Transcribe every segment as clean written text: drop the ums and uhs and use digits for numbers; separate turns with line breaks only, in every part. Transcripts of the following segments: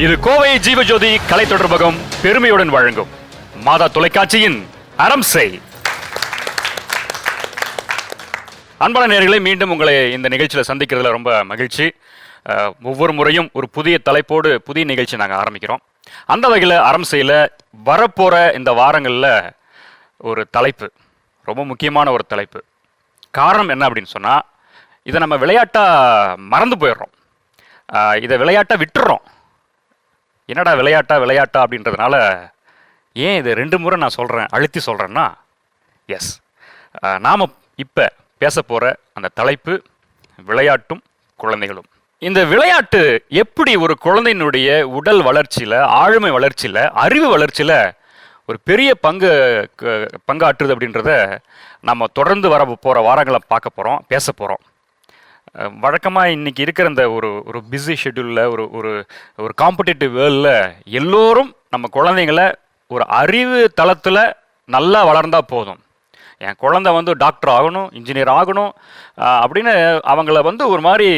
இது கோவை ஜீவஜோதி கலை தொடர்பகம் பெருமையுடன் வழங்கும் மாதா தொலைக்காட்சியின் அறம் செய். அன்பான நேயர்களே, மீண்டும் உங்களை இந்த நிகழ்ச்சியில் சந்திக்கிறதுல ரொம்ப மகிழ்ச்சி. ஒவ்வொரு முறையும் ஒரு புதிய தலைப்போடு புதிய நிகழ்ச்சி நாங்கள் ஆரம்பிக்கிறோம். அந்த வகையில் அறம் செய்யல வரப்போகிற இந்த வாரங்களில் ஒரு தலைப்பு, ரொம்ப முக்கியமான ஒரு தலைப்பு. காரணம் என்ன அப்படின்னு சொன்னால், இதை நம்ம விளையாட்டாக மறந்து போயிடுறோம், இதை விளையாட்டாக விட்டுறோம். என்னடா விளையாட்டா அப்படின்றதுனால ஏன் இது 2 முறை நான் சொல்கிறேன், அழுத்தி சொல்கிறேன்னா, எஸ், நாம் இப்போ பேச போகிற அந்த தலைப்பு விளையாட்டும் குழந்தைகளும். இந்த விளையாட்டு எப்படி ஒரு குழந்தையினுடைய உடல் வளர்ச்சியில், ஆளுமை வளர்ச்சியில், அறிவு வளர்ச்சியில் ஒரு பெரிய பங்காற்றுது அப்படின்றத நம்ம தொடர்ந்து வர போகிற வாரங்களை பார்க்க போகிறோம், பேச போகிறோம். வழக்கமாக இன்றைக்கி இருக்கிற இந்த ஒரு பிஸி ஷெட்யூலில், ஒரு காம்படிட்டிவ் வேர்ல்டில் எல்லோரும் நம்ம குழந்தைங்களை ஒரு அறிவு தளத்தில் நல்லா வளர்ந்தால் போதும், என் குழந்தை டாக்டர் ஆகணும், இன்ஜினியர் ஆகணும் அப்படின்னு அவங்கள ஒரு மாதிரி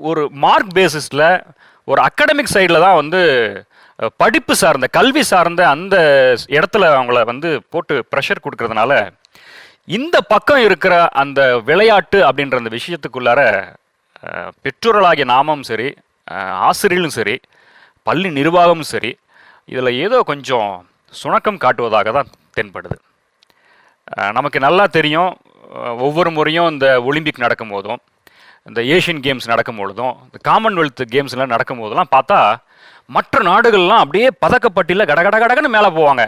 ஒரு மார்க் பேசிஸில், ஒரு அகாடமிக் சைடில் தான் படிப்பு சார்ந்த, கல்வி சார்ந்த அந்த இடத்துல அவங்கள போட்டு ப்ரெஷர் கொடுக்கறதுனால இந்த பக்கம் இருக்கிற அந்த விளையாட்டு அப்படின்ற அந்த விஷயத்துக்குள்ளார பெற்றோர்களாகிய நாமும் சரி, ஆசிரியர்களும் சரி, பள்ளி நிர்வாகமும் சரி, இதில் ஏதோ கொஞ்சம் சுணக்கம் காட்டுவதாக தான் தென்படுது. நமக்கு நல்லா தெரியும், ஒவ்வொரு முறையும் இந்த ஒலிம்பிக் நடக்கும் போதும், இந்த ஏஷியன் கேம்ஸ் நடக்கும் பொழுதும், இந்த காமன்வெல்த் கேம்ஸ்லாம் நடக்கும் போதெல்லாம் பார்த்தா மற்ற நாடுகள்லாம் அப்படியே பதக்கப்பட்டியில் கடகடன்னு மேலே போவாங்க.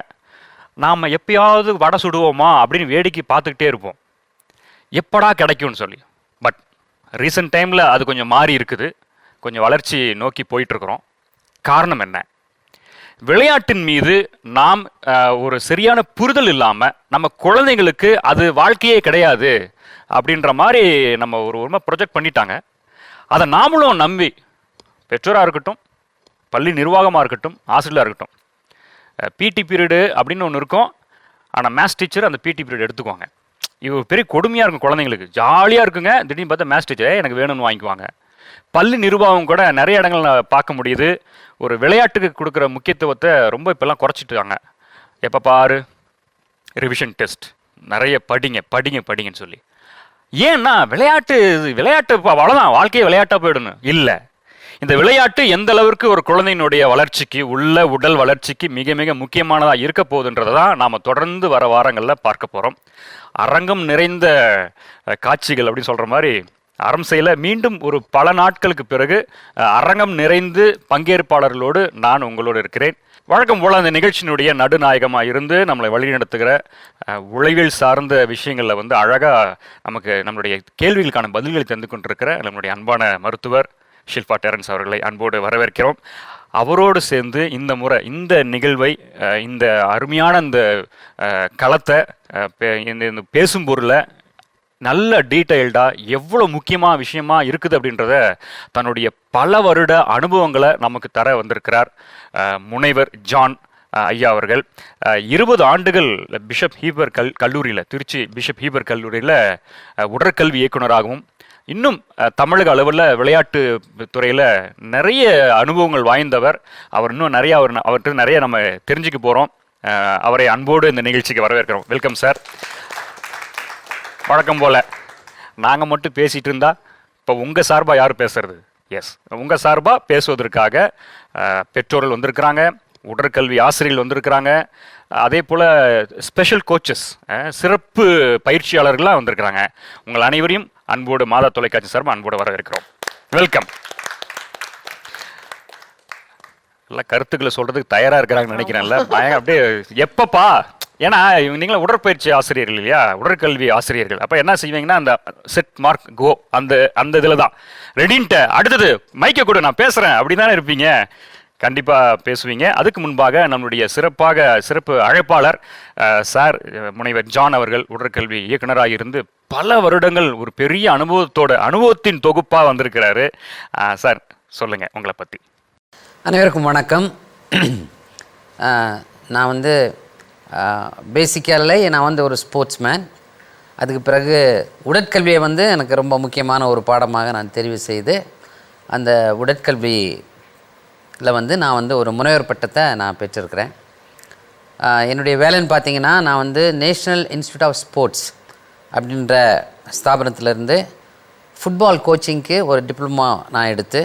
நாம் எப்பயாவது வடை சுடுவோமா அப்படின்னு வேடிக்கை பார்த்துக்கிட்டே இருப்போம், எப்படா கிடைக்கும்னு சொல்லி. பட் ரீசெண்ட் டைமில் அது கொஞ்சம் மாறி இருக்குது, கொஞ்சம் வளர்ச்சி நோக்கி போயிட்டுருக்குறோம். காரணம் என்ன? விளையாட்டின் மீது நாம் ஒரு சரியான புரிதல் இல்லாமல், நம்ம குழந்தைங்களுக்கு அது வாழ்க்கையே கிடையாது அப்படின்ற மாதிரி நம்ம ஒரு ப்ரொஜெக்ட் பண்ணிட்டாங்க. அதை நாமளும் நம்பி, பெற்றோராக இருக்கட்டும், பள்ளி நிர்வாகமாக இருக்கட்டும், ஆசிரியராக இருக்கட்டும், பிடி பீரியடு அப்படின்னு ஒன்று இருக்கும், ஆனால் மேத்ஸ் டீச்சர் அந்த பிடி பீரியட் எடுத்துக்குவாங்க. இது பெரிய கொடுமையாக இருக்கும் குழந்தைங்களுக்கு. ஜாலியாக இருக்குங்க, திடீர்னு பார்த்தா மேத்ஸ் டீச்சர் எனக்கு வேணும்னு வாங்கிக்குவாங்க. பள்ளி நிர்வாகம் கூட நிறைய இடங்கள் பார்க்க முடியுது, ஒரு விளையாட்டுக்கு கொடுக்குற முக்கியத்துவத்தை ரொம்ப இப்போல்லாம் குறைச்சிட்டாங்க. எப்போ பாரு ரிவிஷன் டெஸ்ட், நிறைய படிங்கன்னு சொல்லி. ஏன்னா விளையாட்டு அவ்வளோதான், வாழ்க்கையை விளையாட்டாக போயிடணும் இல்லை. இந்த விளையாட்டு எந்த அளவுக்கு ஒரு குழந்தையினுடைய வளர்ச்சிக்கு, உள்ள உடல் வளர்ச்சிக்கு மிக மிக முக்கியமானதாக இருக்க போகுதுன்றதை தான் நாம் தொடர்ந்து வர வாரங்களில் பார்க்க போகிறோம். அரங்கம் நிறைந்த காட்சிகள் அப்படின்னு சொல்கிற மாதிரி அறம் செய்யல மீண்டும் ஒரு பல நாட்களுக்கு பிறகு அரங்கம் நிறைந்து பங்கேற்பாளர்களோடு நான் உங்களோடு இருக்கிறேன். வழக்கம் போல் அந்த நிகழ்ச்சியினுடைய நடுநாயகமாக இருந்து நம்மளை வழிநடத்துகிற உளவியல் சார்ந்த விஷயங்களில் அழகாக நமக்கு நம்மளுடைய கேள்விகளுக்கான பதில்களை தந்து கொண்டிருக்கிற நம்மளுடைய அன்பான மருத்துவர் ஷில்பா டெரன்ஸ் அவர்களை அன்போடு வரவேற்கிறோம். அவரோடு சேர்ந்து இந்த முறை இந்த நிகழ்வை, இந்த அருமையான இந்த களத்தை, இந்த பேசும் பொருளை நல்ல டீட்டெயில்டாக எவ்வளோ முக்கியமான விஷயமா இருக்குது அப்படின்றத தன்னுடைய பல வருட அனுபவங்களை நமக்கு தர வந்திருக்கிறார் முனைவர் ஜான் ஐயா அவர்கள். 20 ஆண்டுகள் பிஷப் ஹீபர் கல்லூரியில், திருச்சி பிஷப் ஹீபர் கல்லூரியில் உடற்கல்வி இயக்குனராகவும், இன்னும் தமிழக அளவில் விளையாட்டு துறையில் நிறைய அனுபவங்கள் வாய்ந்தவர் அவர். இன்னும் நிறைய அவர்கிட்ட நிறைய நம்ம தெரிஞ்சுக்க போகிறோம். அவரை அன்போடு இந்த நிகழ்ச்சிக்கு வரவேற்கிறோம். Welcome sir. வழக்கம் போல் நாங்கள் மட்டும் பேசிகிட்டு இருந்தால் இப்போ உங்கள் சார்பாக யார் பேசுறது? எஸ், உங்கள் சார்பாக பேசுவதற்காக பெற்றோர்கள் வந்திருக்கிறாங்க, உடற்கல்வி ஆசிரியர்கள் வந்திருக்கிறாங்க, அதே போல் ஸ்பெஷல் கோச்சஸ், சிறப்பு பயிற்சியாளர்கள்லாம் வந்திருக்கிறாங்க. உங்கள் அனைவரையும் அன்போடு மாதா தொலைக்காட்சி சார்பாக அன்போடு வரவேற்கிறோம். வெல்கம். எல்லாம் கருத்துக்களை சொல்கிறதுக்கு தயாராக இருக்கிறாங்கன்னு நினைக்கிறேன்ல. அப்படியே எப்பப்பா, ஏன்னா நீங்களும் உடற்பயிற்சி ஆசிரியர்கள் இல்லையா, உடற்கல்வி ஆசிரியர்கள். அப்போ என்ன செய்வீங்கன்னா, அந்த செட் மார்க் கோ அந்த இதில் தான் ரெடின்ட்டு அடுத்தது மைக்கை கூட நான் பேசுகிறேன் அப்படி தானே இருப்பீங்க. கண்டிப்பாக பேசுவீங்க. அதுக்கு முன்பாக நம்மளுடைய சிறப்பு அழைப்பாளர் சார் முனைவர் ஜான் அவர்கள் உடற்கல்வி இயக்குனராக இருந்து பல வருடங்கள் ஒரு பெரிய அனுபவத்தின் தொகுப்பாக வந்திருக்கிறாரு. சார் சொல்லுங்கள் உங்களை பற்றி.
அனைவருக்கும் வணக்கம். நான் பேசிக்கலி நான் ஒரு ஸ்போர்ட்ஸ் மேன். அதுக்கு பிறகு உடற்கல்வியை எனக்கு ரொம்ப முக்கியமான ஒரு பாடமாக நான் தெரிவு செய்து அந்த உடற்கல்வி வந்து நான் வந்து ஒரு முனைவர் பட்டத்தை நான் பெற்றிருக்கிறேன். என்னுடைய வேலைன்னு பார்த்தீங்கன்னா, நான் வந்து நேஷ்னல் இன்ஸ்டியூட் ஆஃப் ஸ்போர்ட்ஸ் அப்படின்ற ஸ்தாபனத்திலேருந்து ஃபுட்பால் கோச்சிங்க்கு ஒரு டிப்ளமா நான் எடுத்து,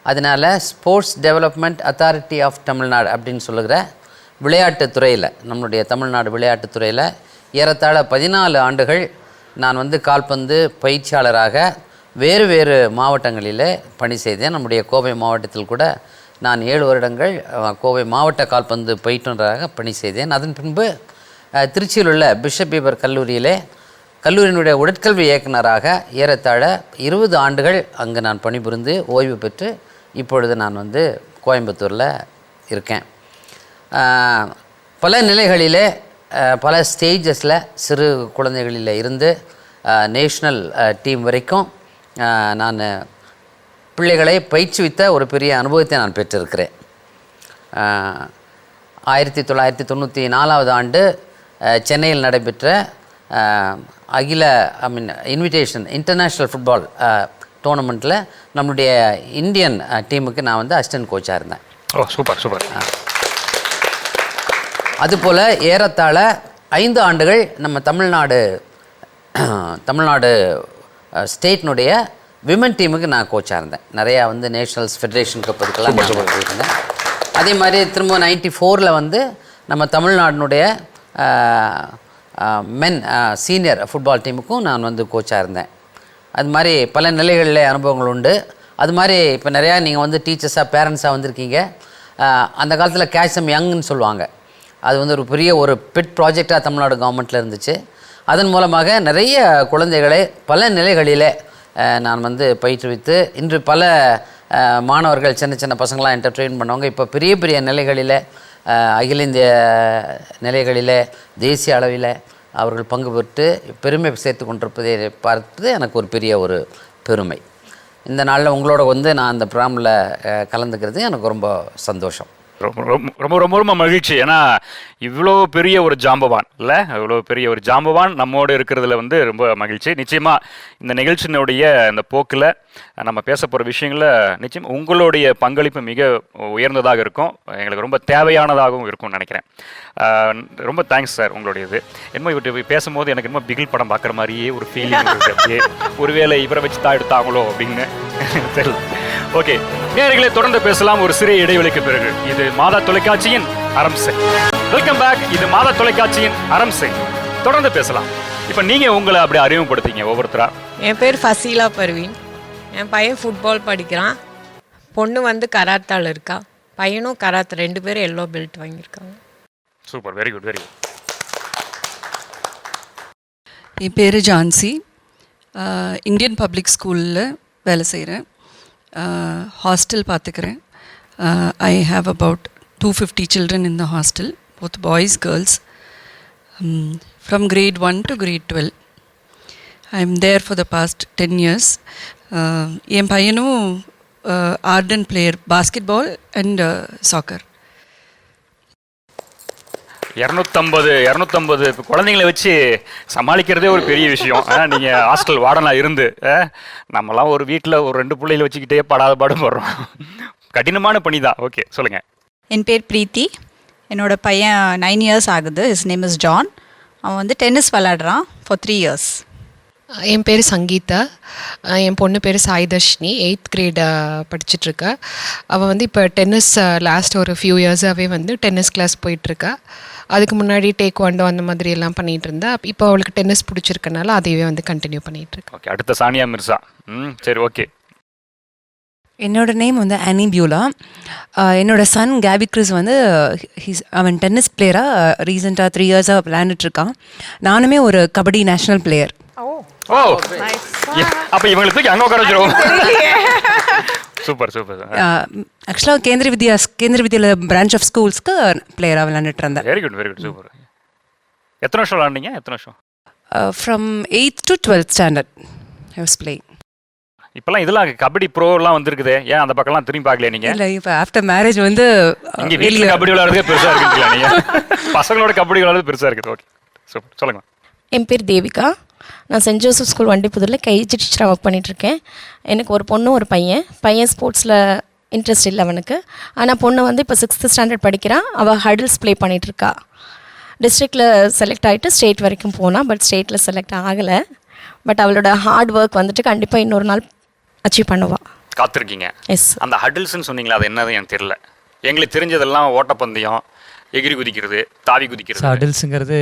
அதனால் sports development authority of Tamil Nadu அப்படின்னு சொல்லுகிற விளையாட்டுத்துறையில், நம்மளுடைய தமிழ்நாடு விளையாட்டுத்துறையில் ஏறத்தாழ 14 ஆண்டுகள் நான் வந்து கால்பந்து பயிற்சியாளராக வேறு வேறு மாவட்டங்களில் பணி செய்தேன். நம்முடைய கோவை மாவட்டத்தில் கூட நான் 7 வருடங்கள் கோவை மாவட்ட கால்பந்து பயிற்றுனராக பணி செய்தேன். அதன் பின்பு திருச்சியில் உள்ள பிஷப் பீபர் கல்லூரியிலே கல்லூரியினுடைய உடற்கல்வி இயக்குனராக ஏறத்தாழ 20 ஆண்டுகள் அங்கு நான் பணிபுரிந்து ஓய்வு பெற்று இப்பொழுது நான் வந்து கோயம்புத்தூரில் இருக்கேன். பல நிலைகளிலே பல ஸ்டேஜஸில் சிறு குழந்தைகளில் இருந்து நேஷ்னல் டீம் வரைக்கும் நான் பிள்ளைகளை பயிற்றுவித்த ஒரு பெரிய அனுபவத்தை நான் பெற்றிருக்கிறேன். 1994 ஆண்டு சென்னையில் நடைபெற்ற இன்விடேஷன் இன்டர்நேஷ்னல் ஃபுட்பால் டோர்னமெண்ட்டில் நம்முடைய இந்தியன் டீமுக்கு நான் வந்து அசிஸ்டன்ட் கோச்சாக இருந்தேன்.
ஓ, சூப்பர் சூப்பர்.
அதுபோல் ஏறத்தாழ 5 ஆண்டுகள் நம்ம தமிழ்நாடு ஸ்டேட்னுடைய விமன் டீமுக்கு நான் கோச்சாக இருந்தேன். நிறையா வந்து நேஷ்னல்ஸ் ஃபெடரேஷன் கப் இதுக்கெல்லாம் நான் போயிருந்தேன். அதே மாதிரி திரும்ப 94 வந்து நம்ம தமிழ்நாட்டினுடைய மென் சீனியர் ஃபுட்பால் டீமுக்கும் நான் வந்து கோச்சாக இருந்தேன். அது மாதிரி பல நிலைகளில் அனுபவங்கள் உண்டு. அது மாதிரி இப்போ நிறையா நீங்கள் வந்து டீச்சர்ஸாக பேரண்ட்ஸாக வந்திருக்கீங்க. அந்த காலத்தில் கேட்சம் யங்னு சொல்லுவாங்க. அது வந்து ஒரு பெரிய ஒரு பெட் ப்ராஜெக்டாக தமிழ்நாடு கவர்மெண்ட்டில் இருந்துச்சு. அதன் மூலமாக நிறைய குழந்தைகளை பல நிலைகளிலே நான் வந்து பயிற்றுவித்து இன்று பல மாணவர்கள் சின்ன சின்ன பசங்களாம் என்கிட்ட ட்ரெயின் பண்ணுவாங்க. இப்போ பெரிய பெரிய நிலைகளில் அகில இந்திய நிலைகளில் தேசிய அளவில் அவர்கள் பங்கு பெற்று பெருமை சேர்த்து கொண்டிருப்பதை பார்த்து எனக்கு ஒரு பெரிய ஒரு பெருமை. இந்த நாளில் உங்களோட வந்து நான் அந்த ப்ரோக்ராமில் கலந்துக்கிறது எனக்கு ரொம்ப சந்தோஷம்.
ரொம்ப ரொம்ப ரொம்ப ரொம்ப மகிழ்ச்சி. ஏன்னா இவ்வளோ பெரிய ஒரு ஜாம்பவான் இல்லை, இவ்வளோ பெரிய ஒரு ஜாம்பவான் நம்மோடு இருக்கிறதுல வந்து ரொம்ப மகிழ்ச்சி. நிச்சயமாக இந்த நிகழ்ச்சியினுடைய இந்த போக்கில் நம்ம பேச போகிற விஷயங்களில் நிச்சயம் உங்களுடைய பங்களிப்பு மிக உயர்ந்ததாக இருக்கும், எங்களுக்கு ரொம்ப தேவையானதாகவும் இருக்கும்னு நினைக்கிறேன். ரொம்ப தேங்க்ஸ் சார். உங்களுடைய இது என்னமோ இவர்கிட்ட பேசும்போது எனக்கு என்னமோ பிகில் படம் பார்க்குற மாதிரியே ஒரு ஃபீலிங் இருக்குது. அப்படியே ஒருவேளை இவரை வச்சு தான் எடுத்தாங்களோ அப்படின்னு தெரியல. ஓகே நேயர்களே, தொடர்ந்து பேசலாம் ஒரு சிறிய இடைவெளிக்கு பிறகு. இது மாதா தொலைக்காட்சியின் அரம்சை. Welcome back. இது மாதா தொலைக்காட்சியின் அரம்சை. தொடர்ந்து பேசலாம். இப்போ நீங்கள் உங்களை அப்படி அறிமுகப்படுத்திங்க ஒவ்வொருத்தரா.
என் பேர் ஃபசீலா பர்வீன். என் பையன் ஃபுட்பால் படிக்கிறான். பொண்ணு வந்து கராத்தால் இருக்கா. பையனும் கராத்தே, 2 பேரும் எல்லோ பெல்ட் வாங்கியிருக்காங்க.
Super, very good very good.
என் பேர் ஜான்சி. இந்தியன் பப்ளிக் ஸ்கூலில் வேலை செய்கிறேன். ஹாஸ்டல் பார்த்துக்கிறேன். I have about 250 children in the hostel, both boys, girls, from grade 1 to grade 12. I am there for the past 10 years. என் பையனும் ardent player, basketball and soccer.
250 குழந்தைங்களை வச்சு சமாளிக்கிறதே ஒரு பெரிய விஷயம். நீங்கள் ஹாஸ்டல் வார்டனாக இருந்து நம்மலாம் ஒரு வீட்டில் ஒரு 2 பிள்ளைகளை வச்சுக்கிட்டே படாத பாடும் போடுறோம். கடினமான பணி தான். ஓகே, சொல்லுங்கள்.
என் பேர் பிரீத்தி. என்னோட பையன் 9 years ஆகுது. His name is John. அவன் வந்து டென்னிஸ் விளாடுறான் ஃபார் 3 years.
என் பேர் சங்கீதா. என் பொண்ணு பேர் சாய்தர்ஷினி. 8th grade படிச்சுட்ருக்கா. அவள் வந்து இப்போ டென்னிஸ் லாஸ்ட் ஒரு ஃபியூ இயர்ஸாகவே வந்து டென்னிஸ் கிளாஸ் போயிட்டுருக்கா. அதுக்கு முன்னாடி டேக்வாண்டோ அந்த மாதிரி எல்லாம் பண்ணிகிட்டு இருந்தா. இப்போ அவளுக்கு டென்னிஸ் பிடிச்சிருக்கனால அதையே வந்து கண்டினியூ பண்ணிகிட்ருக்கா.
ஓகே, அடுத்த சானியா மிர்சா. சரி, ஓகே.
என்னோட நேம் வந்து அனி பியூலா. என்னோட சன் கேபி கிறிஸ் வந்து அவன் டென்னிஸ் பிளேயராக ரீசெண்டாக 3 yearsஆக விளையாண்டுட்ருக்கான். நானுமே ஒரு கபடி நேஷ்னல் பிளேயர்.
ஓ, அப்போ இவங்களுக்கு அங்கே உட்கார வச்சிருவோம். Super super.
ஆக்சுவலாக கேந்திர வித்யாலயா பிரான்ச் ஆஃப் ஸ்கூல்ஸ்க்கு பிளேயராக விளையாண்டுட்டு இருந்தேன்.
Very good very good, super. எத்தனை வருஷம் விளாண்டிங்க? எத்தனை வருஷம்?
From 8th to 12th standard I was playing.
இப்போல்லாம் இதெல்லாம் கபடி ப்ரோலாம் வந்துருக்குது. ஏன் அந்த பக்கம்லாம் திரும்பி பார்க்கல நீங்கள்?
இல்லை, இப்போ ஆஃப்டர் மேரேஜ் வந்து
இங்கே வீட்டில் கபடி விளையாடுறதே பெருசாக இருக்குங்களா? நீங்கள் பசங்களோட கபடி விளையாடுறது பெருசாக இருக்குது. ஓகே, சூப்பர், சொல்லுங்கள்.
என் பேர் தேவிகா. நான் சென்ட் ஜோசப் ஸ்கூல் வண்டிப்புதூரில் கேஜி டீச்சராக ஒர்க் பண்ணிகிட்ருக்கேன். எனக்கு ஒரு பொண்ணு ஒரு பையன். பையன் ஸ்போர்ட்ஸில் இன்ட்ரெஸ்ட் இல்லை அவனுக்கு. ஆனால் பொண்ணு வந்து இப்போ 6th ஸ்டாண்டர்ட் படிக்கிறான். அவள் ஹடில்ஸ் ப்ளே பண்ணிகிட்ருக்கா. டிஸ்ட்ரிக்டில் செலக்ட் ஆகிட்டு ஸ்டேட் வரைக்கும் போனால், பட் ஸ்டேட்டில் செலக்ட் ஆகலை. பட் அவளோட ஹார்ட் ஒர்க் வந்துட்டு கண்டிப்பாக இன்னொரு நாள் அச்சீவ் பண்ணுவாள்.
காத்திருக்கீங்க.
எஸ்.
அந்த ஹடில்ஸ்ன்னு சொன்னீங்களா, அது என்னது எனக்கு தெரியல. எங்களுக்கு தெரிஞ்சதெல்லாம் ஓட்டப்பந்தயம், எகிரி குதிக்கிறது, தாவி குதிக்கிறது.
ஹடில்ஸுங்கிறது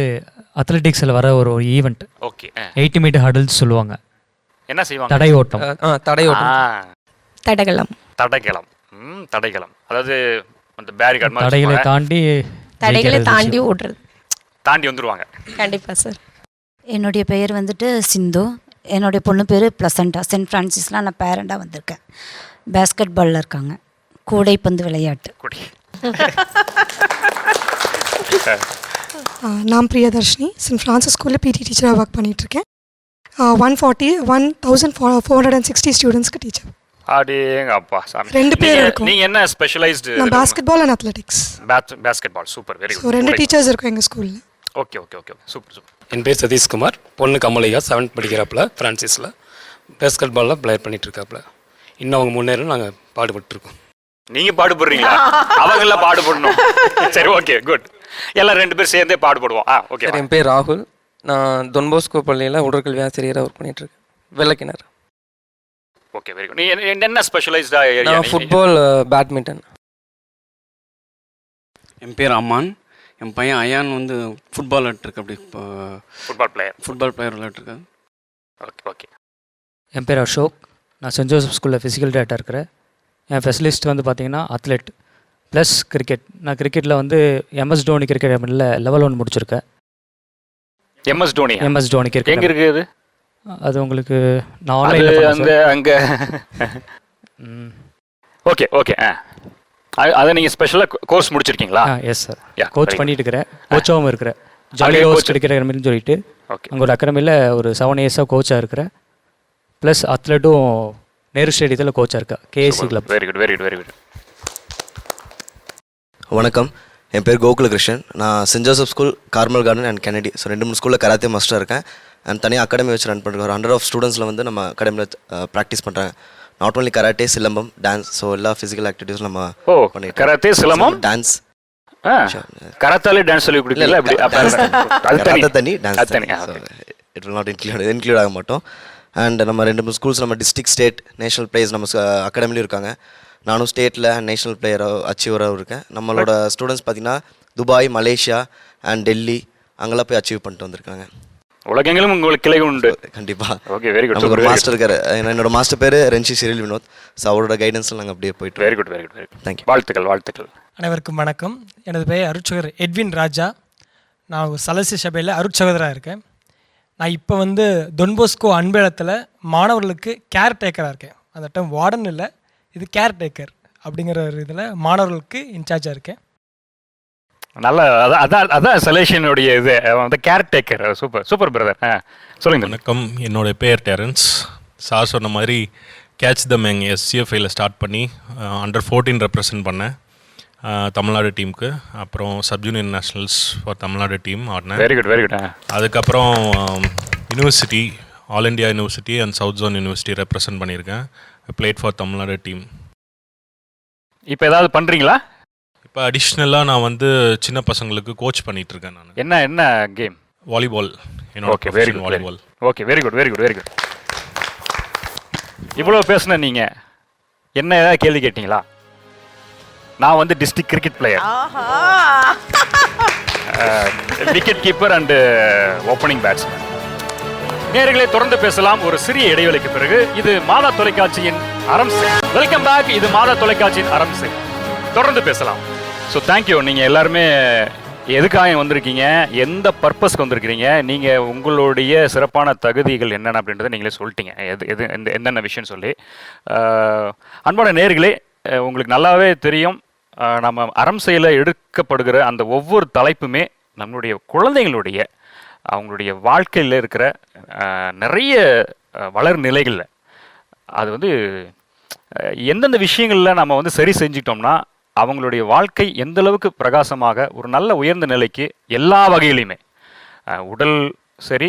அத்லெட்டிக்ஸில் வர ஒரு ஈவெண்ட்.
ஓகே.
80 மீட்டர் ஹடில்ஸ் சொல்லுவாங்க.
என்ன செய்வாங்க?
தடை ஓட்டம்.
தடகளம்.
தடகளம். தடகளம் அதாவது அந்த பேரிகார்ட்
தடைகளை தாண்டி
தடைகளை தாண்டி ஓடுறது.
தாண்டி வந்துருவாங்க.
கண்டிப்பாக சார்.
என்னுடைய பெயர் வந்துட்டு சிந்து. என்னுடைய பொண்ணு பேர் ப்ளசண்டா. சென்ட் ஃப்ரான்சிஸ்லாம் நான் பேரண்டாக வந்திருக்கேன். பேஸ்கெட் பாலில் இருக்காங்க. கூடைப்பந்து விளையாட்டு.
நான் பிரியதர்ஷினி. சென்ட் ஃப்ரான்சிஸ் ஸ்கூலில் பிடி டீச்சராக ஒர்க் பண்ணிகிட்ருக்கேன். 1460 ஸ்டூடெண்ட்ஸ்க்கு டீச்சர்.
அடேங்க அப்பா சாமி.
2 பேர் இருக்கோம்.
நீங்க என்ன ஸ்பெஷலைஸ்டு?
நான் basketball and athletics.
Basketball. Super, very
so
good.
2 teachers இருக்கும் எங்கள் ஸ்கூலில்.
Okay okay okay super super.
என் பேர் சதீஷ்குமார். பொண்ணு கமலையா 7th படிக்கிறாப்புல ஃப்ரான்சிஸில் பேஸ்கெட் பாலில் ப்ளே பண்ணிட்டு இருக்காப்புல. இன்னும் அவங்க முன்னேறும் நாங்கள் பாடுபட்டுருக்கோம்.
நீங்கள் பாடுபடுறீங்களா? அவங்களாம் பாடுபடணும். சரி, ஓகே, குட். எல்லாம் 2 பேர் சேர்ந்தே பாடுபடுவோம். ஓகே.
என் பேர் ராகுல். நான் தொன்போஸ்கோ பள்ளியில் உடற்கல்வி ஆசிரியராக ஒர்க் பண்ணிகிட்ருக்கேன். வெள்ளக்கிணறு.
Okay, very good. நீ என்ன ஸ்பெஷலைஸ்டா ஏரியா?
நான் ஃபுட்பால், பேட்மிண்டன்.
என் பேர் அம்மான். என் பையன் அயான் வந்து ஃபுட்பால் விளையாட்டுருக்கு. அப்படி ஃபுட்பால் பிளேயர் விளையாட்டுருக்காரு.
Okay okay.
என் பேர் அசோக். நான் சென்ட் ஜோசப் ஸ்கூலில் ஃபிசிக்கல் டேரக்டர் இருக்கிறேன். என் ஸ்பெஷலிஸ்ட் வந்து பார்த்தீங்கன்னா அத்லெட் ப்ளஸ் கிரிக்கெட். நான் கிரிக்கெட்டில் வந்து எம்எஸ் டோனி கிரிக்கெட் அகாடமியில் லெவல் 1 முடிச்சிருக்கேன்.
எம்எஸ் டோனி
கிரிக்கெட்
எங்கே இருக்குது?
அது உங்களுக்கு நான் ஆன்லைனில்
அங்கே. Okay okay. அதை நீங்கள் ஸ்பெஷலாக கோர்ஸ் முடிச்சிருக்கீங்களா?
Yes sir. கோச் பண்ணிட்டு இருக்கிறேன். கோச்சாகவும் இருக்கிறேன். ஜாலி கோச் கிரிக்கெட் அகாடமின்னு சொல்லிட்டு அங்கே ஒரு அகாடமியில் ஒரு 7 இயர்ஸாக கோச்சாக இருக்கிறேன். ப்ளஸ் அத்லெட்டும் நேரு ஸ்டேடியத்தில் கோச்சாக இருக்கா, KSC club.
Very good, very good, very good.
வணக்கம், என் பேர் கோகுலகிருஷ்ணன். நான் send Joseph school, Carmel Garden and Kennedy, so 2-3 ஸ்கூலில் கராத்தே மாஸ்டராக இருக்கேன். அண்ட் தனியாக அகாடமி வச்சு ரன் பண்ணுறேன். 100 ஆஃப் ஸ்டூடெண்ட்ஸில் வந்து நம்ம அகாடமியில் ப்ராக்டிஸ் பண்ணுறாங்க. Not only karate, silambam, dance, so எல்லா ஃபிசிக்கல் ஆக்டிவிட்டீஸும் நம்ம பண்ணிட்டு.
Karate, silambam,
dance.
கராத்தாலே டான்ஸ் சொல்லி கொடுக்கல.
கராத்தே தனி, டான்ஸ் தனி. இட் வில் நாட் இன்க்ளூட் ஆக மாட்டோம். அண்ட் நம்ம 2-3 ஸ்கூல்ஸ் நம்ம டிஸ்ட்ரிக்ட், ஸ்டேட், நேஷனல் பிளேயர்ஸ் நம்ம அகாடமிலையும் இருக்காங்க. நானும் ஸ்டேட்டில் நேஷனல் பிளேயராக அச்சீவராகவும் இருக்கேன். நம்மளோட ஸ்டூடெண்ட்ஸ் பார்த்திங்கன்னா துபாய், மலேசியா அண்ட் டெல்லி அங்கெல்லாம் போய் அச்சீவ் பண்ணிட்டு வந்திருக்காங்க.
உலகங்களும் உங்களுக்கு கிளை உண்டு.
கண்டிப்பாக.
Okay, very good.
ஒரு மாஸ்டர் இருக்காரு. என்னோட மாஸ்டர் பேர் ரென்ஷி சிரில் வினோத். ஸோ அவரோட கைடன்ஸில் நாங்கள் அப்படியே போயிட்டு.
Very good, very good, very good.
Thank you.
வாழ்த்துக்கள், வாழ்த்துக்கள்.
அனைவருக்கும் வணக்கம். எனது பெயர் அருட்சகர் எட்வின் ராஜா. நான் ஒரு சலசி சபையில் அருட்சகராக இருக்கேன். நான் இப்போ வந்து தொன்போஸ்கோ அன்பேளத்தில் மாணவர்களுக்கு கேர் டேக்கராக இருக்கேன். அந்த டைம் வார்டன் இல்லை, இது கேர் டேக்கர் அப்படிங்கிற ஒரு இதில் மாணவர்களுக்கு இன்சார்ஜாக இருக்கேன்.
நல்ல அதான் செலக்ஷனுடைய இது வந்து care taker. Super super brother. சொல்லுங்கள்.
வணக்கம், என்னோட பேர் டெரன்ஸ். சார் சொன்ன மாதிரி கேட்ச் த மேங் SCFIயில் ஸ்டார்ட் பண்ணி அண்டர் 14 ரெப்ரசன்ட் பண்ணேன் தமிழ்நாடு டீமுக்கு. அப்புறம் sub-junior nationals for Tamil Nadu team ஆடினேன்.
Very good, very good.
அதுக்கப்புறம் university, all India university and south zone university represent பண்ணியிருக்கேன். Plate for Tamil Nadu team.
இப்போ ஏதாவது பண்ணுறீங்களா?
இப்போ அடிஷ்னலாக நான் வந்து சின்ன பசங்களுக்கு கோச் பண்ணிகிட்ருக்கேன். நான்
என்ன game?
Volleyball.
Okay, very good, volleyball. Okay, very good, very good, very good. இவ்வளோ பேசுன நீங்கள் என்ன ஏதாவது கேள்வி கேட்டிங்களா? நான் வந்து district cricket player, wicket keeper and opening batsman. நேயர்களே, தொடர்ந்து பேசலாம் ஒரு சிறிய இடைவெளிக்கு பிறகு. இது மாதா தொலைக்காட்சியின் அரம்சை. Welcome back. இது மாதா தொலைக்காட்சியின் அரம்சை. தொடர்ந்து பேசலாம். So thank you. நீங்கள் எல்லாருமே எதுக்காக வந்திருக்கீங்க, எந்த பர்பஸ்க்கு வந்திருக்கிறீங்க, நீங்கள் உங்களுடைய சிறப்பான தகுதிகள் என்னென்ன அப்படின்றத நீங்களே சொல்லிட்டீங்க, என்னென்ன விஷயம் சொல்லி. அன்பான நேயர்களே, உங்களுக்கு நல்லாவே தெரியும், நம்ம அரம்சையில் எடுக்கப்படுகிற அந்த ஒவ்வொரு தலைப்புமே நம்மளுடைய குழந்தைகளுடைய அவங்களுடைய வாழ்க்கையில் இருக்கிற நிறைய வளர் நிலைகளில் அது வந்து எந்தெந்த விஷயங்களில் நம்ம வந்து சரி செஞ்சிட்டோம்னா அவங்களுடைய வாழ்க்கை எந்த அளவுக்கு பிரகாசமாக ஒரு நல்ல உயர்ந்த நிலைக்கு எல்லா வகையிலையுமே, உடல் சரி,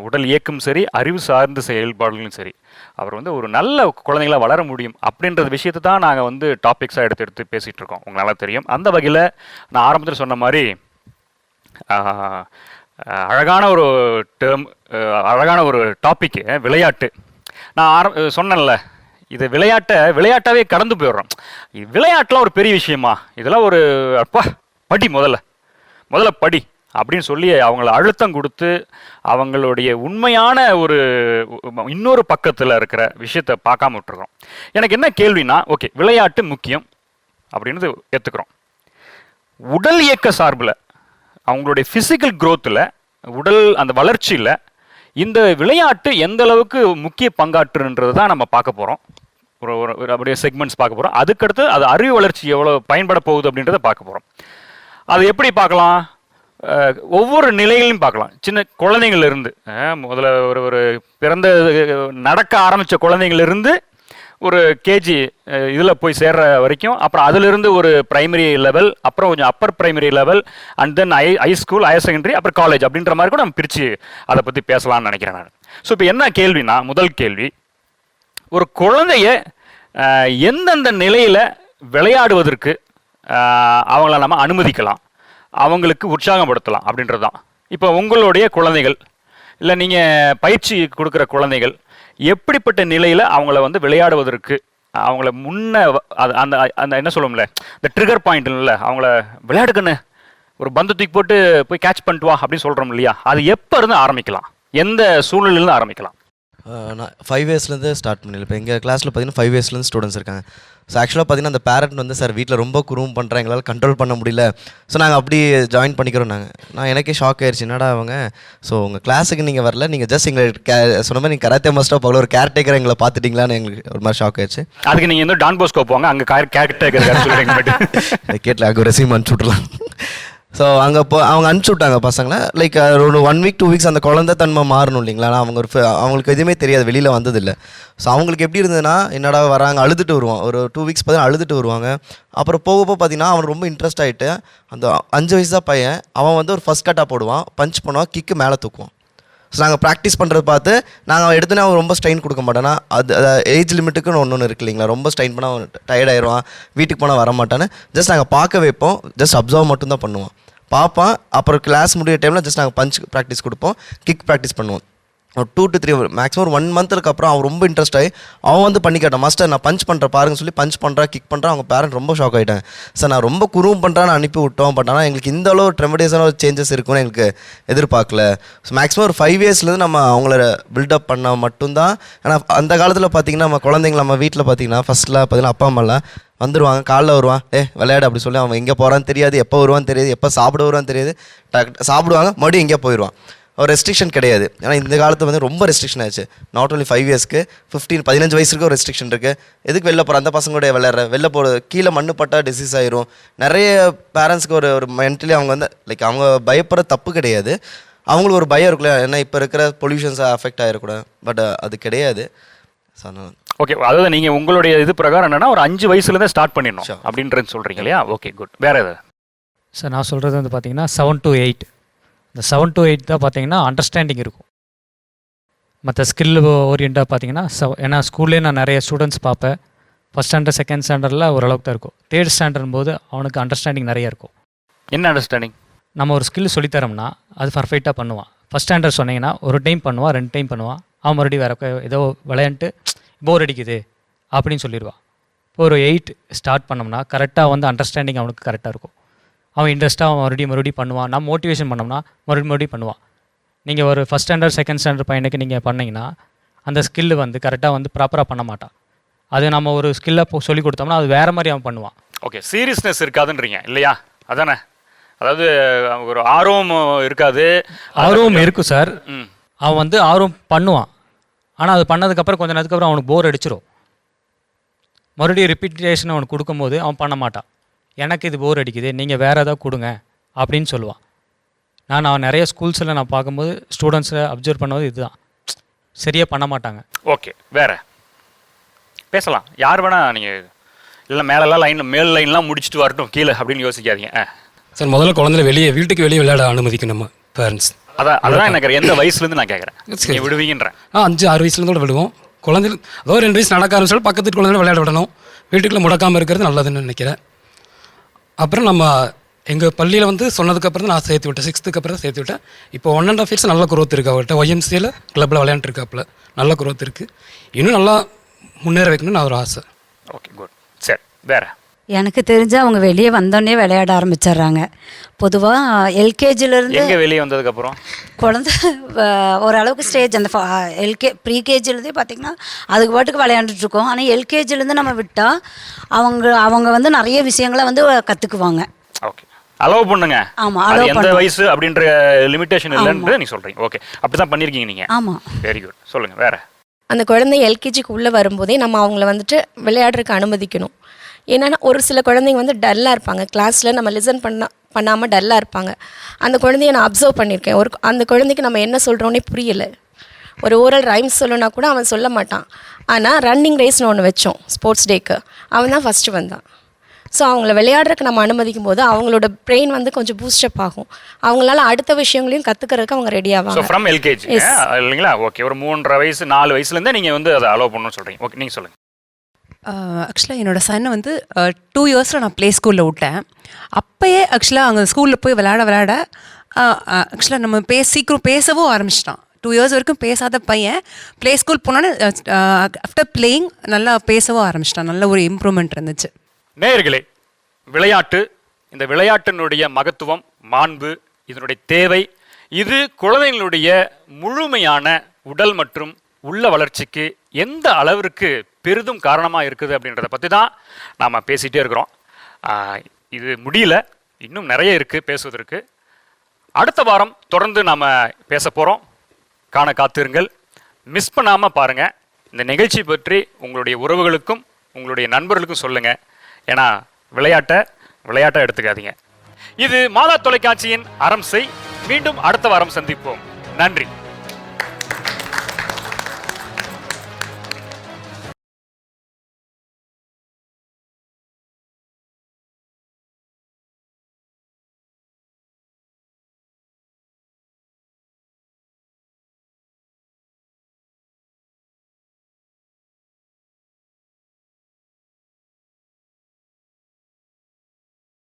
உடல் இயக்கம் சரி, அறிவு சார்ந்த செயல்பாடுகளும் சரி, அவர் வந்து ஒரு நல்ல குழந்தைங்களா வளர முடியும் அப்படின்ற விஷயத்தை தான் நாங்கள் வந்து டாபிக்ஸாக எடுத்து பேசிகிட்டு இருக்கோம். உங்களுக்கு நல்லா தெரியும். அந்த வகையில் நான் ஆரம்பத்தில் சொன்ன மாதிரி அழகான ஒரு டேர்ம், அழகான ஒரு டாபிக்கு விளையாட்டு. நான் சொன்னேன்ல, இது விளையாட்டாவே கடந்து போயிடுறோம். இது விளையாட்டுலாம் ஒரு பெரிய விஷயமா, இதெல்லாம் ஒரு அப்பா படி முதல்ல படி அப்படின்னு சொல்லி அவங்கள அழுத்தம் கொடுத்து அவங்களுடைய உண்மையான ஒரு இன்னொரு பக்கத்தில் இருக்கிற விஷயத்தை பார்க்காம விட்டுருக்கோம். எனக்கு என்ன கேள்வினா, ஓகே விளையாட்டு முக்கியம் அப்படின்னு ஏற்றுக்கிறோம். உடல் இயக்க சார்பில் அவங்களுடைய ஃபிசிக்கல் க்ரோத்தில், உடல் அந்த வளர்ச்சியில் இந்த விளையாட்டு எந்த அளவுக்கு முக்கிய பங்காற்றுன்றது தான் நம்ம பார்க்க போகிறோம். ஒரு அப்படியே செக்மெண்ட்ஸ் பார்க்க போகிறோம். அதுக்கடுத்து அது அறிவு வளர்ச்சி எவ்வளோ பயன்பட போகுது அப்படின்றத பார்க்க போகிறோம். அது எப்படி பார்க்கலாம்? ஒவ்வொரு நிலையிலையும் பார்க்கலாம். சின்ன குழந்தைங்கள்லேருந்து, முதல்ல ஒரு பிறந்த நடக்க ஆரம்பித்த குழந்தைங்கள்லேருந்து ஒரு கேஜி இதில் போய் சேர்ற வரைக்கும், அப்புறம் அதிலிருந்து ஒரு பிரைமரி லெவல், அப்புறம் கொஞ்சம் Appar primary level, and then high school, higher secondary, அப்புறம் காலேஜ் அப்படின்ற மாதிரி கூட நம்ம பிரித்து அதை பற்றி பேசலாம்னு நினைக்கிறேன் நான். ஸோ இப்போ என்ன கேள்வினா, முதல் கேள்வி, ஒரு குழந்தைய எந்தெந்த நிலையில் விளையாடுவதற்கு அவங்கள நம்ம அனுமதிக்கலாம், அவங்களுக்கு உற்சாகப்படுத்தலாம் அப்படின்றது தான். இப்போ உங்களுடைய குழந்தைகள் இல்லை நீங்கள் பயிற்சி கொடுக்குற குழந்தைகள் எப்படிப்பட்ட நிலையில் அவங்கள வந்து விளையாடுவதற்கு அவங்கள அந்த அந்த என்ன சொல்லுவோம்ல, இந்த ட்ரிகர் பாயிண்ட் இல்லை, அவங்கள விளையாடுக்கன்னு ஒரு பந்து தூக்கி போட்டு போய் கேட்ச் பண்ணிட்டு வா அப்படின்னு சொல்கிறோம் இல்லையா, அது எப்போ இருந்து ஆரம்பிக்கலாம், எந்த சூழ்நிலையிலேருந்து ஆரம்பிக்கலாம்?
நான் 5 இயர்ஸ்லேருந்து ஸ்டார்ட் பண்ணல. இப்போ எங்கள் கிளாஸில் பார்த்தீங்கன்னா 5 இயர்ஸ்லேருந்து ஸ்டூடெண்ட்ஸ் இருக்காங்க. ஸோ ஆக்சுவலாக பார்த்தீங்கன்னா அந்த பேரண்ட் வந்து சார் வீட்டில் ரொம்ப குறும் பண்ணுறேன், எங்களால் கண்ட்ரோல் பண்ண முடியல, ஸோ நாங்கள் அப்படி ஜாயின் பண்ணிக்கிறோம். நான் எனக்கே ஷாக் ஆயிடுச்சு, என்னடா அவங்க ஸோ உங்கள் கிளாஸுக்கு நீங்கள் வரல, நீங்கள் ஜஸ்ட் எங்களை சொன்ன மாதிரி நீங்கள் கராத்தே மாஸ்டராக போகல, ஒரு கேர்டேக்கர் எங்களை பார்த்துட்டிங்களான்னு எங்களுக்கு ஒரு மாதிரி ஷாக் ஆயிடுச்சு.
அதுக்கு நீங்கள் வந்து டான் போஸ்கோ போங்க, அங்கே கேர்டேக்கர்
கேட்டில் அங்கே ரெசியூம் அனுப்பிச்சு விட்றலாம். ஸோ அங்கே அவங்க அனுப்பிச்சி விட்டாங்க பசங்களை. லைக் ஒரு 1 வீக் 2 வீக்ஸ் அந்த குழந்தை தன்மை மாறணும் இல்லைங்களா. ஆனால் அவங்களுக்கு எதுவுமே தெரியாது, வெளியில் வந்ததில்லை. ஸோ அவங்களுக்கு எப்படி இருந்ததுன்னா, என்னடா வராங்க, அழுதுட்டு வருவான். ஒரு 2 வீக்ஸ் பார்த்தீங்கன்னா அழுதுட்டு வருவாங்க. அப்புறம் போக பார்த்தீங்கன்னா அவன் ரொம்ப இன்ட்ரெஸ்ட் ஆகிட்டு, அந்த 5 வயசு தான் பையன், அவன் வந்து ஒரு ஃபர்ஸ்ட் கட்டாக போடுவான், பஞ்ச் பண்ணுவான், கிக்கு மேலே தூக்குவான். ஸோ நாங்கள் ப்ராக்டிஸ் பண்ணுறது பார்த்து நாங்கள் எடுத்துனே அவன் ரொம்ப ஸ்ட்ரெயின் கொடுக்க மாட்டேன்னா, அது ஏஜ் லிமிட்டுக்குன்னு ஒன்று இருக்கு இல்லைங்களா, ரொம்ப ஸ்ட்ரெயின் பண்ணால் அவன் டயர்ட் ஆயிடுவான், வீட்டுக்கு போனால் வர மாட்டான்னு ஜஸ்ட் நாங்கள் பார்க்க வைப்போம், ஜஸ்ட் அப்சர்வ் மட்டும்தான் பண்ணுவான், பார்ப்பான். அப்புறம் கிளாஸ் முடிய டைமில் ஜஸ்ட் நாங்கள் பஞ்ச் ப்ராக்டிஸ் கொடுப்போம், கிக் ப்ராக்டிஸ் பண்ணுவோம். ஒரு 2 to 3 மேக்ஸிமம் ஒரு 1 மந்த்துக்கு அப்புறம் அவன் ரொம்ப இன்ட்ரெஸ்ட் ஆகி அவன் வந்து பண்ணி கேட்டான், மாஸ்டர் நான் பஞ்ச் பண்ணுறேன் பாருங்கன்னு சொல்லி பஞ்ச் பண்ணுறான், கிக் பண்ணுறான். அவங்க பேரண்ட் ரொம்ப ஷாக் ஆகிட்டாங்க. சார் நான் ரொம்ப குறும் பண்ணுறான்னு அனுப்பி விட்டோம், பட் ஆனால் எங்களுக்கு இந்த அளவு ட்ரெமடியஸான ஒரு சேஞ்சஸ் இருக்குன்னு எங்களுக்கு எதிர்பார்க்கல. ஸோ மேக்ஸிமம் ஒரு 5 இயர்ஸ்லேருந்து நம்ம அவங்கள பில்டப் பண்ணால் மட்டும்தான். ஏன்னா அந்த காலத்தில் பார்த்தீங்கன்னா நம்ம குழந்தைங்கள நம்ம வீட்டில் பார்த்தீங்கன்னா ஃபஸ்ட்டில் பார்த்தீங்கன்னா அப்பா அம்மாலாம் வந்துடுவாங்க, காலைல வருவான், விளையாடு அப்படி சொல்லி அவன் எங்கே போகிறான்னு தெரியாது, எப்போ வருவான்னு தெரியாது, எப்போ சாப்பிட வருவான்னு தெரியாது, சாப்பிடுவாங்க மறுபடியும் எங்கேயோ போயிடுவான். ஒரு ரெஸ்ட்ரிக்ஷன் கிடையாது. ஏன்னா இந்த காலத்தில் வந்து ரொம்ப ரெஸ்ட்ரிக்ஷன் ஆச்சு. நாட் ஓன்லி 5 இயர்ஸ்க்கு 15 வயசுக்கு ஒரு ரெஸ்ட்ரிக்ஷன் இருக்குது. எதுக்கு வெளில போகிற அந்த பசங்களோட வெளில போகிற கீழே மண்ணு பட்டால் டிசீஸ் ஆயிரும். நிறைய பேரண்ட்ஸ்க்கு ஒரு மென்டலி அவங்க வந்து லைக் அவங்க பயப்படுற தப்பு கிடையாது, அவங்களுக்கு ஒரு பயம் இருக்குல்ல, ஏன்னா இப்போ இருக்கிற பொல்யூஷன்ஸை அஃபெக்ட் ஆகிடக்கூடாது, பட் அது கிடையாது.
ஓகே, அதாவது நீங்கள் உங்களுடைய இது பிரகாரம் என்னன்னா ஒரு 5 வயசுலேருந்தே ஸ்டார்ட் பண்ணிடணும் அப்படின்றது சொல்கிறீங்க இல்லையா? Okay, good. வேறு எது
சார்? நான் சொல்கிறது வந்து பார்த்தீங்கன்னா 7 to 8. இந்த 7 to 8 தான் பார்த்தீங்கன்னா அண்டர்ஸ்டாண்டிங் இருக்கும். மற்ற ஸ்கில் ஓரியண்டாக பார்த்தீங்கன்னா ஏன்னா ஸ்கூல்லேயே நான் நிறைய ஸ்டூடெண்ட்ஸ் பார்ப்பேன். ஃபஸ்ட் ஸ்டாண்டர்ட் செகண்ட் ஸ்டாண்டர்டில் ஓரளவுக்கு தான் இருக்கும். தேர்ட் ஸ்டாண்டர்ட் போது அவனுக்கு அண்டர்ஸ்டாண்டிங் நிறைய இருக்கும்.
என்ன அண்டர்ஸ்டாண்டிங்?
நம்ம ஒரு ஸ்கில் சொல்லித்தரோம்னா அது பர்ஃபெக்டாக பண்ணுவான். ஃபஸ்ட் ஸ்டாண்டர்ட் சொன்னீங்கன்னா ஒரு டைம் பண்ணுவான், 2 டைம் பண்ணுவான், அவன் மறுபடியும் வேறு ஏதோ விளையாண்டு போர் அடிக்குது அப்படின்னு சொல்லிடுவான். இப்போ ஒரு 8 ஸ்டார்ட் பண்ணோம்னா கரெக்டாக வந்து அண்டர்ஸ்டாண்டிங் அவனுக்கு கரெக்டாக இருக்கும். அவன் இன்ட்ரெஸ்ட்டாக அவன் மறுபடியும் பண்ணுவான். நான் மோட்டிவேஷன் பண்ணோம்னா மறுபடியும் பண்ணுவான். நீங்கள் ஒரு ஃபஸ்ட் ஸ்டாண்டர்ட் செகண்ட் ஸ்டாண்டர்ட் பையனுக்கு நீங்கள் பண்ணிங்கன்னா அந்த ஸ்கில்லு வந்து கரெக்டாக வந்து ப்ராப்பராக பண்ண மாட்டான். அது நம்ம ஒரு ஸ்கில்லை சொல்லி கொடுத்தோம்னா அது வேறு மாதிரி அவன் பண்ணுவான்.
ஓகே, சீரியஸ்னஸ் இருக்காதுன்றீங்க இல்லையா? அதானே, அதாவது ஒரு ஆர்வம் இருக்காது.
ஆர்வம் இருக்கும் சார். அவன் வந்து ஆர்வம் பண்ணுவான், ஆனால் அது பண்ணதுக்கப்புறம் கொஞ்சம் நேரத்துக்கு அப்புறம் அவனுக்கு போர் அடிச்சிடும். மறுபடியும் ரிப்பீட்டேஷன் அவனுக்கு கொடுக்கும்போது அவன் பண்ண மாட்டான். எனக்கு இது போர் அடிக்குது, நீங்கள் வேறு ஏதாவது கொடுங்க அப்படின்னு சொல்லுவான். நான் நிறைய ஸ்கூல்ஸில் நான் பார்க்கும்போது ஸ்டூடெண்ட்ஸை அப்சர்வ் பண்ணும்போது இதுதான், சரியாக பண்ண மாட்டாங்க.
ஓகே, வேறு பேசலாம். யார் வேணால் நீங்கள் இல்லை மேலெல்லாம் மேல் லைன்லாம் முடிச்சுட்டு வரட்டும் கீழே அப்படின்னு யோசிக்காதீங்க.
சார் முதல்ல குழந்தைய வீட்டுக்கு வெளியே விளையாட அனுமதிக்கணும். நம்ம பேரண்ட்ஸ்.
அதான் எனக்கு எந்த வயசுலேருந்து நான் கேட்குறேன் விடுவீங்கன்றேன்.
5-6 வயசுலேருந்து விடுவோம். குழந்தைகள் அதோ 2 வயசு நடக்க ஆரம்பிச்சாலும் பக்கத்து குழந்தைகள் விளையாட விடணும். வீட்டுக்குள்ளே முடக்காமல் இருக்கிறது நல்லதுன்னு நினைக்கிறேன். அப்புறம் நம்ம எங்கள் பள்ளியில் வந்து சொன்னதுக்கப்புறம் தான் நான் சேர்த்து விட்டேன். 6th அப்புறம் தான் சேர்த்து விட்டேன். இப்போ 1.5 years நல்ல குரோத் இருக்குது அவர்கிட்ட. YMCAல கிளப்பில் விளையாண்டுருக்காப்புல நல்ல குரோத் இருக்குது. இன்னும் நல்லா முன்னேற வைக்கணும்னு நான் ஒரு ஆசை.
Okay good. சரி வேறு
எனக்கு தெரிஞ்சு அவங்க வெளியே வந்தோடனே விளையாட ஆரம்பிச்சிடுறாங்க. பொதுவாக எல்கேஜிலேருந்து
எங்கே வெளியே வந்ததுக்கப்புறம்
குழந்த ஓரளவுக்கு ஸ்டேஜ் அந்த ப்ரீகேஜிலேருந்தே பார்த்திங்கன்னா அதுக்கு பாட்டுக்கு விளையாண்டுட்ருக்கோம். ஆனால் எல்கேஜிலேருந்து நம்ம விட்டால் அவங்க வந்து நிறைய விஷயங்களை வந்து கற்றுக்குவாங்க.
ஓகே அலோவ் பண்ணுங்க.
ஆமாம்,
அது
அலோவ்
எந்த
பண்ணுவோம்.
வயசு அப்படின்ற லிமிட்டேஷன் இல்லைன்னு நீ சொல்கிறீங்க. ஓகே அப்படி தான் பண்ணியிருக்கீங்க நீங்கள்.
ஆமாம்,
வெரி குட். சொல்லுங்கள் வேறு.
அந்த குழந்தை எல்கேஜிக்கு உள்ளே வரும்போதே நம்ம அவங்கள வந்துட்டு விளையாடுறதுக்கு அனுமதிக்கணும். ஏன்னா ஒரு சில குழந்தைங்க வந்து டல்லாக இருப்பாங்க. கிளாஸில் நம்ம லிசன் பண்ணாமல் டல்லாக இருப்பாங்க. அந்த குழந்தைய நான் அப்சர்வ் பண்ணியிருக்கேன். அந்த குழந்தைக்கு நம்ம என்ன சொல்கிறோன்னே புரியலை. ஒரு ஓரல் ரைம்ஸ் சொல்லணுன்னா கூட அவன் சொல்ல மாட்டான். ஆனால் ரன்னிங் ரேஸ்னு ஒன்று வச்சோம் ஸ்போர்ட்ஸ் டேக்கு. அவன் தான் ஃபஸ்ட்டு வந்தான். ஸோ அவங்கள விளையாடுறதுக்கு நம்ம அனுமதிக்கும் போது அவங்களோட பிரெயின் வந்து கொஞ்சம் பூஸ்டப் ஆகும். அவங்களால அடுத்த விஷயங்களையும் கற்றுக்கிறதுக்கு அவங்க ரெடி ஆவாங்க.
ஃப்ரம் எல்கேஜி இல்லைங்களா? ஓகே ஒரு 3.5 வயசு 4 வயசுலேருந்தே நீங்கள் வந்து அதை அலோவ் பண்ணணும்னு சொல்கிறீங்க. ஓகே நீங்கள் சொல்லுங்கள்.
ஆக்சுவலாக என்னோடய சன்னை வந்து 2 yearsல நான் ப்ளே ஸ்கூலில் விட்டேன். அப்போயே ஆக்சுவலாக அங்கே ஸ்கூலில் போய் விளையாட ஆக்சுவலாக நம்ம சீக்கிரம் பேசவும் ஆரம்பிச்சிட்டான். 2 years வரைக்கும் பேசாத பையன் ப்ளே ஸ்கூல் போனோன்னு ஆஃப்டர் பிளேயிங் நல்லா பேசவும் ஆரம்பிச்சிட்டான். நல்ல ஒரு இம்ப்ரூவ்மெண்ட் இருந்துச்சு.
நேயர்களே, விளையாட்டு, இந்த விளையாட்டினுடைய மகத்துவம், மாண்பு, இதனுடைய தேவை, இது குழந்தைகளுடைய முழுமையான உடல் மற்றும் உள்ள வளர்ச்சிக்கு எந்த அளவிற்கு பெரிதும் காரணமாக இருக்குது அப்படின்றத பற்றி தான் நாம் பேசிகிட்டே இருக்கிறோம். இது முடியல, இன்னும் நிறைய இருக்குது பேசுவதற்கு. அடுத்த வாரம் தொடர்ந்து நாம் பேச போகிறோம். காண காத்திருங்கள். மிஸ் பண்ணாமல் பாருங்கள். இந்த நிகழ்ச்சி பற்றி உங்களுடைய உறவுகளுக்கும் உங்களுடைய நண்பர்களுக்கும் சொல்லுங்கள். ஏன்னா விளையாட்டை எடுத்துக்காதீங்க. இது மாதா தொலைக்காட்சியின் அறம் செய். மீண்டும் அடுத்த வாரம் சந்திப்போம். நன்றி.